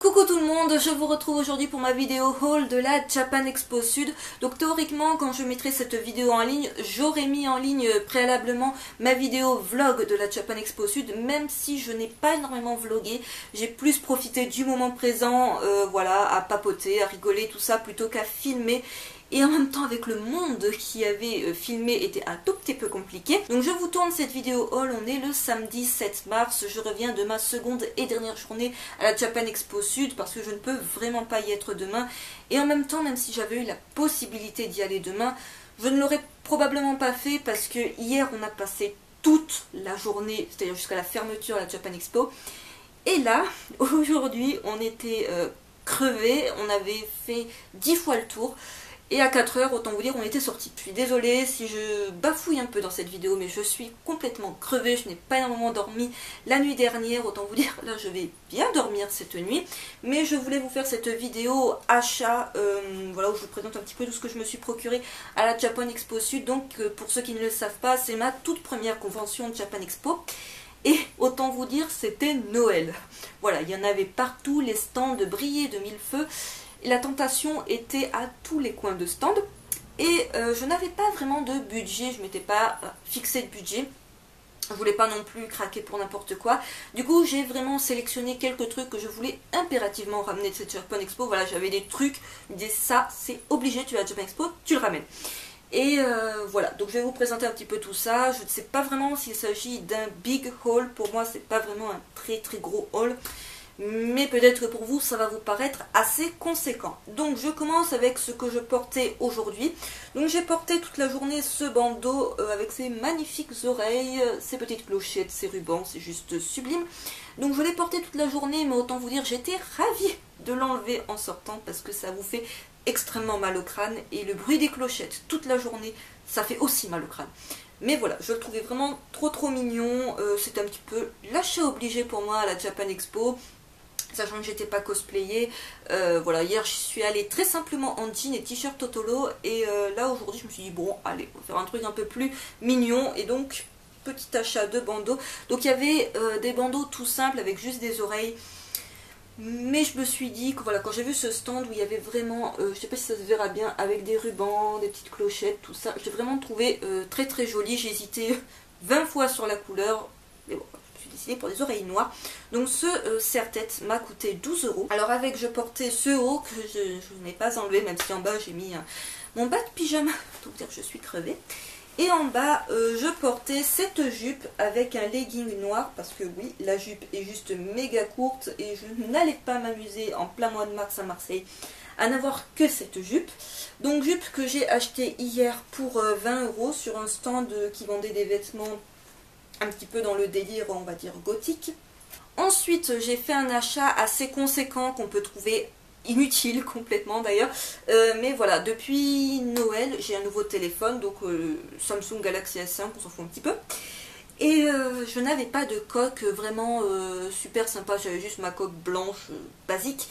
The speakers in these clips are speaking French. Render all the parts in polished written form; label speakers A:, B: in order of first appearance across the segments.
A: Coucou tout le monde, je vous retrouve aujourd'hui pour ma vidéo haul de la Japan Expo Sud. Donc théoriquement, quand je mettrai cette vidéo en ligne, j'aurais mis en ligne préalablement ma vidéo vlog de la Japan Expo Sud, même si je n'ai pas énormément vlogué. J'ai plus profité du moment présent, voilà, à papoter, à rigoler, tout ça, plutôt qu'à filmer. Et en même temps, avec le monde qui avait filmé était un tout petit peu compliqué. Donc je vous tourne cette vidéo haul, on est le samedi 7 mars. Je reviens de ma seconde et dernière journée à la Japan Expo Sud parce que je ne peux vraiment pas y être demain. Et en même temps, même si j'avais eu la possibilité d'y aller demain, je ne l'aurais probablement pas fait parce que hier on a passé toute la journée, c'est-à-dire jusqu'à la fermeture à la Japan Expo. Et là, aujourd'hui, on était crevés, on avait fait 10 fois le tour. Et à 4 heures, autant vous dire, on était sortis. Je suis désolée si je bafouille un peu dans cette vidéo, mais je suis complètement crevée. Je n'ai pas énormément dormi la nuit dernière. Autant vous dire, là, je vais bien dormir cette nuit. Mais je voulais vous faire cette vidéo achat, voilà, où je vous présente un petit peu tout ce que je me suis procuré à la Japan Expo Sud. Donc, pour ceux qui ne le savent pas, c'est ma toute première convention de Japan Expo. Et autant vous dire, c'était Noël. Voilà, il y en avait partout, les stands brillaient de mille feux. La tentation était à tous les coins de stand et je n'avais pas vraiment de budget, je ne m'étais pas fixé de budget, je voulais pas non plus craquer pour n'importe quoi. Du coup j'ai vraiment sélectionné quelques trucs que je voulais impérativement ramener de cette Japan Expo. Voilà, j'avais des trucs, je me disais ça c'est obligé, tu vas à la Japan Expo, tu le ramènes. Et voilà, donc je vais vous présenter un petit peu tout ça. Je ne sais pas vraiment s'il s'agit d'un big haul, pour moi c'est pas vraiment un très très gros haul. Mais peut-être que pour vous ça va vous paraître assez conséquent. Donc je commence avec ce que je portais aujourd'hui. Donc j'ai porté toute la journée ce bandeau avec ses magnifiques oreilles, ses petites clochettes, ses rubans, c'est juste sublime. Donc je l'ai porté toute la journée, mais autant vous dire j'étais ravie de l'enlever en sortant parce que ça vous fait extrêmement mal au crâne. Et le bruit des clochettes toute la journée, ça fait aussi mal au crâne. Mais voilà, je le trouvais vraiment trop mignon. C'est un petit peu l'achat obligé pour moi à la Japan Expo. Sachant que j'étais pas cosplayée, voilà, hier je suis allée très simplement en jean et t-shirt Totolo et là aujourd'hui je me suis dit bon allez, on va faire un truc un peu plus mignon et donc petit achat de bandeaux. Donc il y avait des bandeaux tout simples avec juste des oreilles, mais je me suis dit que voilà, quand j'ai vu ce stand où il y avait vraiment, je sais pas si ça se verra bien, avec des rubans, des petites clochettes, tout ça, j'ai vraiment trouvé très joli. J'ai hésité 20 fois sur la couleur, mais bon, décidé pour des oreilles noires. Donc ce serre-tête m'a coûté 12 €. Alors avec, je portais ce haut que je n'ai pas enlevé, même si en bas j'ai mis mon bas de pyjama, donc dire que je suis crevée. Et en bas je portais cette jupe avec un legging noir parce que oui, la jupe est juste méga courte et je n'allais pas m'amuser en plein mois de mars à Marseille à n'avoir que cette jupe. Donc jupe que j'ai achetée hier pour 20 € sur un stand qui vendait des vêtements un petit peu dans le délire, on va dire, gothique. Ensuite, j'ai fait un achat assez conséquent qu'on peut trouver inutile complètement d'ailleurs. Mais voilà, depuis Noël, j'ai un nouveau téléphone, donc Samsung Galaxy S5, on s'en fout un petit peu. Et je n'avais pas de coque vraiment super sympa, j'avais juste ma coque blanche basique.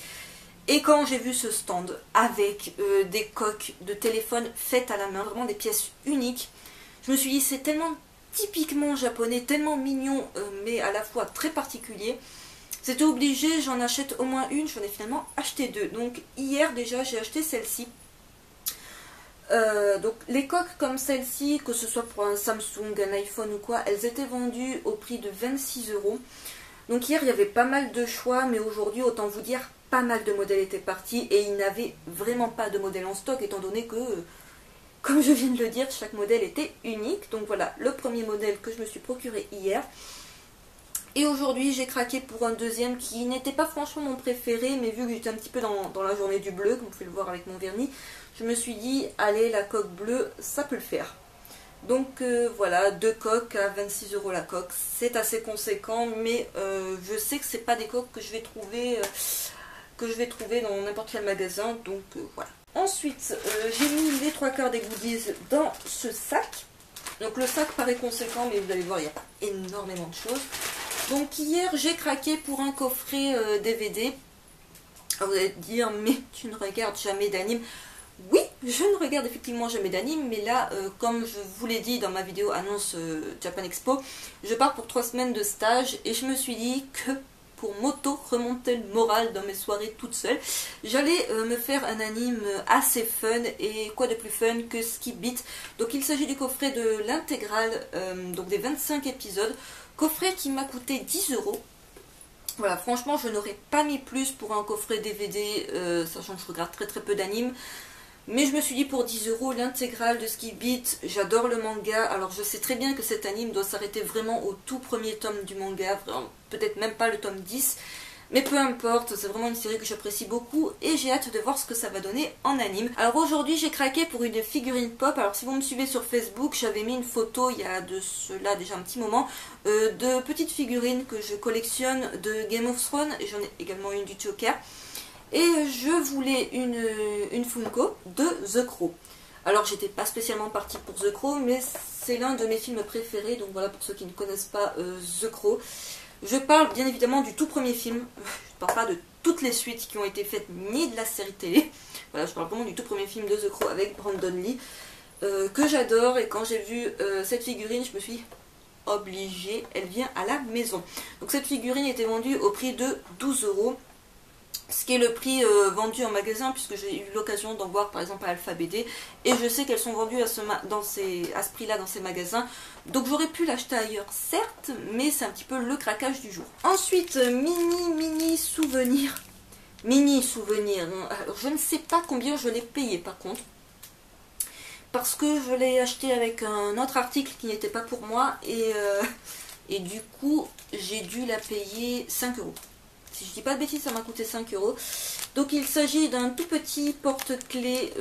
A: Et quand j'ai vu ce stand avec des coques de téléphone faites à la main, vraiment des pièces uniques, je me suis dit c'est tellement typiquement japonais, tellement mignon, mais à la fois très particulier. C'était obligé, j'en achète au moins une, j'en ai finalement acheté deux. Donc hier déjà j'ai acheté celle-ci. Donc les coques comme celle-ci, que ce soit pour un Samsung, un iPhone ou quoi, elles étaient vendues au prix de 26 €. Donc hier il y avait pas mal de choix, mais aujourd'hui autant vous dire pas mal de modèles étaient partis et il n'avait vraiment pas de modèle en stock étant donné que comme je viens de le dire, chaque modèle était unique. Donc voilà, le premier modèle que je me suis procuré hier. Et aujourd'hui, j'ai craqué pour un deuxième qui n'était pas franchement mon préféré, mais vu que j'étais un petit peu dans la journée du bleu, comme vous pouvez le voir avec mon vernis, je me suis dit, allez, la coque bleue, ça peut le faire. Donc voilà, deux coques à 26 € la coque, c'est assez conséquent, mais je sais que c'est pas des coques que je vais trouver dans n'importe quel magasin, donc voilà. Ensuite, j'ai mis les 3/4 des goodies dans ce sac. Donc le sac paraît conséquent, mais vous allez voir, il n'y a pas énormément de choses. Donc hier, j'ai craqué pour un coffret DVD. Vous allez dire, mais tu ne regardes jamais d'anime. Oui, je ne regarde effectivement jamais d'anime, mais là, comme je vous l'ai dit dans ma vidéo annonce Japan Expo, je pars pour 3 semaines de stage et je me suis dit que pour m'auto-remonter le moral dans mes soirées toute seule. J'allais me faire un anime assez fun, et quoi de plus fun que Skip Beat. Donc il s'agit du coffret de l'intégrale, donc des 25 épisodes, coffret qui m'a coûté 10 €. Voilà, franchement je n'aurais pas mis plus pour un coffret DVD, sachant que je regarde très peu d'animes. Mais je me suis dit pour 10 € l'intégrale de Skip Beat, j'adore le manga. Alors je sais très bien que cet anime doit s'arrêter vraiment au tout premier tome du manga, peut-être même pas le tome 10. Mais peu importe, c'est vraiment une série que j'apprécie beaucoup et j'ai hâte de voir ce que ça va donner en anime. Alors aujourd'hui j'ai craqué pour une figurine pop. Alors si vous me suivez sur Facebook, j'avais mis une photo il y a de cela déjà un petit moment de petites figurines que je collectionne de Game of Thrones, et j'en ai également une du Joker. Et je voulais une Funko de The Crow. Alors j'étais pas spécialement partie pour The Crow, mais c'est l'un de mes films préférés, donc voilà pour ceux qui ne connaissent pas The Crow. Je parle bien évidemment du tout premier film, je ne parle pas de toutes les suites qui ont été faites, ni de la série télé. Voilà, je parle vraiment du tout premier film de The Crow avec Brandon Lee, que j'adore, et quand j'ai vu cette figurine, je me suis dit, obligée, elle vient à la maison. Donc cette figurine était vendue au prix de 12 €. Ce qui est le prix vendu en magasin, puisque j'ai eu l'occasion d'en voir par exemple à Alpha BD, et je sais qu'elles sont vendues à ce prix-là dans ces magasins, donc j'aurais pu l'acheter ailleurs, certes, mais c'est un petit peu le craquage du jour. Ensuite, mini souvenir. Mini souvenir, alors je ne sais pas combien je l'ai payé par contre, parce que je l'ai acheté avec un autre article qui n'était pas pour moi, et du coup j'ai dû la payer 5 €. Si je dis pas de bêtises, ça m'a coûté 5 €. Donc il s'agit d'un tout petit porte-clés,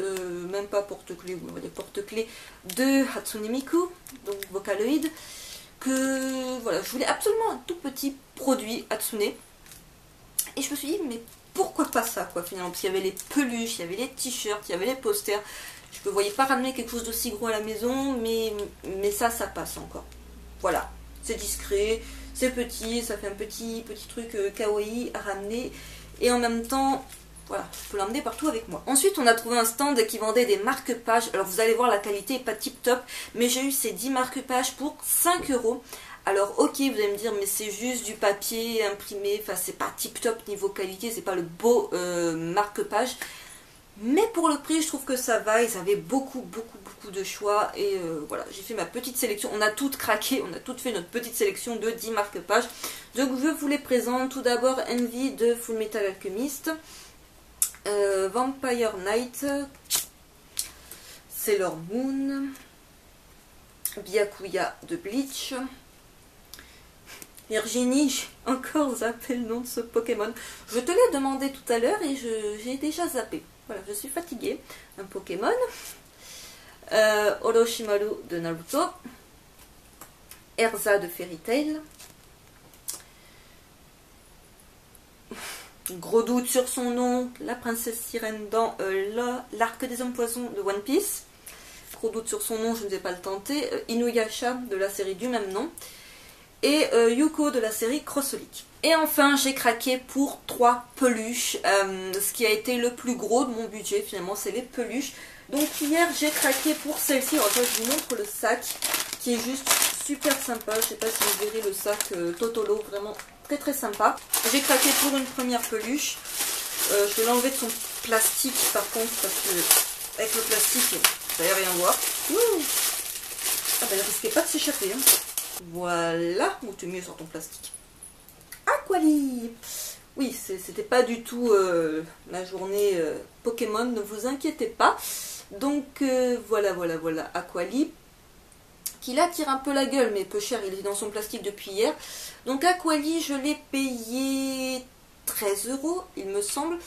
A: même pas porte-clés, on va dire porte-clés de Hatsune Miku, donc Vocaloid, que voilà, je voulais absolument un tout petit produit Hatsune. Et je me suis dit, mais pourquoi pas ça quoi finalement, parce qu'il y avait les peluches, il y avait les t-shirts, il y avait les posters. Je ne voyais pas ramener quelque chose d'aussi gros à la maison, mais ça passe encore. Voilà, c'est discret. C'est petit, ça fait un petit truc kawaii à ramener. Et en même temps, voilà, je peux l'emmener partout avec moi. Ensuite, on a trouvé un stand qui vendait des marque-pages. Alors vous allez voir, la qualité n'est pas tip top, mais j'ai eu ces 10 marque-pages pour 5 €. Alors ok, vous allez me dire, mais c'est juste du papier imprimé, enfin c'est pas tip top niveau qualité, c'est pas le beau marque-page. Mais pour le prix, je trouve que ça va. Ils avaient beaucoup de choix. Et voilà, j'ai fait ma petite sélection. On a toutes craqué, on a toutes fait notre petite sélection de 10 marque-pages. Donc je vous les présente. Tout d'abord, Envy de Full Metal Alchemist, Vampire Knight, Sailor Moon, Byakuya de Bleach, Virginie, j'ai encore zappé le nom de ce Pokémon. Je te l'ai demandé tout à l'heure et j'ai déjà zappé. Voilà, je suis fatiguée. Un Pokémon. Orochimaru de Naruto. Erza de Fairy Tail. Gros doute sur son nom. La princesse sirène dans l'arc des hommes poissons de One Piece. Gros doute sur son nom, je ne vais pas le tenter. Inuyasha de la série du même nom. Et Yuko de la série Crossolik. Et enfin, j'ai craqué pour 3 peluches. Ce qui a été le plus gros de mon budget, finalement, c'est les peluches. Donc hier, j'ai craqué pour celle-ci. Alors, je vous montre le sac, qui est juste super sympa. Je ne sais pas si vous verrez le sac Totolo, vraiment très sympa. J'ai craqué pour une première peluche. Je vais l'enlever de son plastique, par contre, parce que avec le plastique, vous n'allez rien voir. Ah ben, ne risquez pas de s'échapper. Hein. Voilà, ou tu es mieux sur ton plastique. Aquali. Oui, c'était pas du tout ma journée Pokémon, ne vous inquiétez pas. Donc voilà, Aquali, qui là tire un peu la gueule, mais peu cher, il est dans son plastique depuis hier. Donc Aquali, je l'ai payé 13 €, il me semble.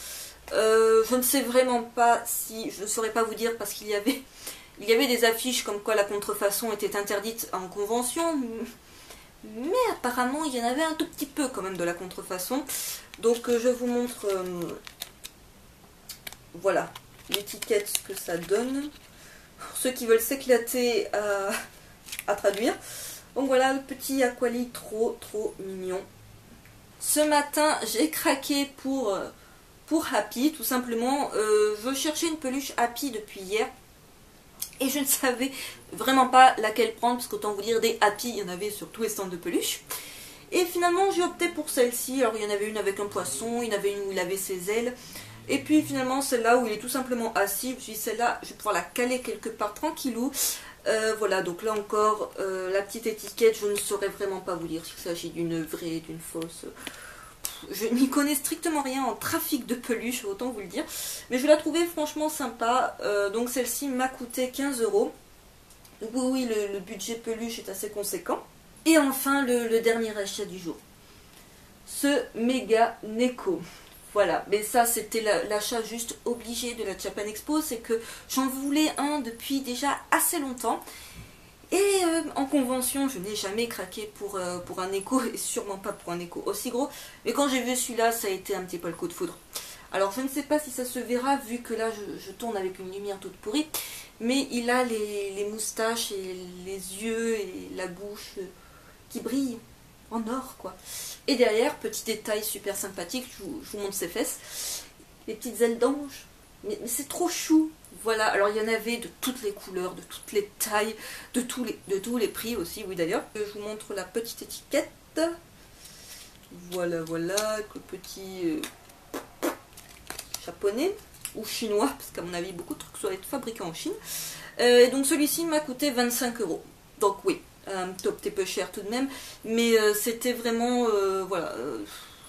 A: Je ne sais vraiment pas si, je ne saurais pas vous dire, parce qu'il y avait des affiches comme quoi la contrefaçon était interdite en convention. Mais apparemment, il y en avait un tout petit peu quand même de la contrefaçon. Donc je vous montre, voilà, l'étiquette que ça donne. Pour ceux qui veulent s'éclater à traduire. Donc voilà, le petit Aquali trop mignon. Ce matin, j'ai craqué pour Happy, tout simplement. Je cherchais une peluche Happy depuis hier. Et je ne savais vraiment pas laquelle prendre, parce qu'autant vous dire, des Happy, il y en avait sur tous les stands de peluches. Et finalement j'ai opté pour celle-ci. Alors il y en avait une avec un poisson, il y en avait une où il avait ses ailes. Et puis finalement celle-là où il est tout simplement assis. Je me suis dit celle-là je vais pouvoir la caler quelque part tranquillou. Voilà, donc là encore la petite étiquette, je ne saurais vraiment pas vous dire s'il s'agit d'une vraie, d'une fausse. Je n'y connais strictement rien en trafic de peluches, autant vous le dire. Mais je la trouvais franchement sympa. Donc celle-ci m'a coûté 15 €. Donc oui, le budget peluche est assez conséquent. Et enfin, le dernier achat du jour. Ce méga Neko. Voilà, mais ça c'était l'achat juste obligé de la Japan Expo. C'est que j'en voulais un depuis déjà assez longtemps. Et en convention, je n'ai jamais craqué pour un Neko, et sûrement pas pour un Neko aussi gros. Mais quand j'ai vu celui-là, ça a été un petit peu le coup de foudre. Alors je ne sais pas si ça se verra, vu que là je tourne avec une lumière toute pourrie. Mais il a les moustaches et les yeux et la bouche qui brillent en or, quoi. Et derrière, petit détail super sympathique, je vous montre ses fesses. Les petites ailes d'ange. Mais c'est trop chou. Voilà, alors il y en avait de toutes les couleurs, de toutes les tailles, de tous les prix aussi, oui d'ailleurs. Je vous montre la petite étiquette. Voilà, voilà, avec le petit japonais ou chinois, parce qu'à mon avis beaucoup de trucs doivent être fabriqués en Chine. Et donc celui-ci m'a coûté 25 €. Donc oui, un petit peu cher tout de même, mais c'était vraiment, voilà...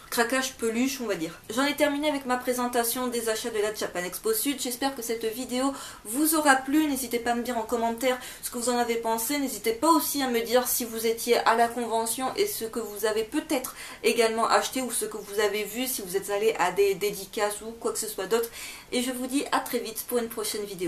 A: craquage peluche, on va dire. J'en ai terminé avec ma présentation des achats de la Japan Expo Sud. J'espère que cette vidéo vous aura plu. N'hésitez pas à me dire en commentaire ce que vous en avez pensé. N'hésitez pas aussi à me dire si vous étiez à la convention et ce que vous avez peut-être également acheté ou ce que vous avez vu, si vous êtes allé à des dédicaces ou quoi que ce soit d'autre. Et je vous dis à très vite pour une prochaine vidéo.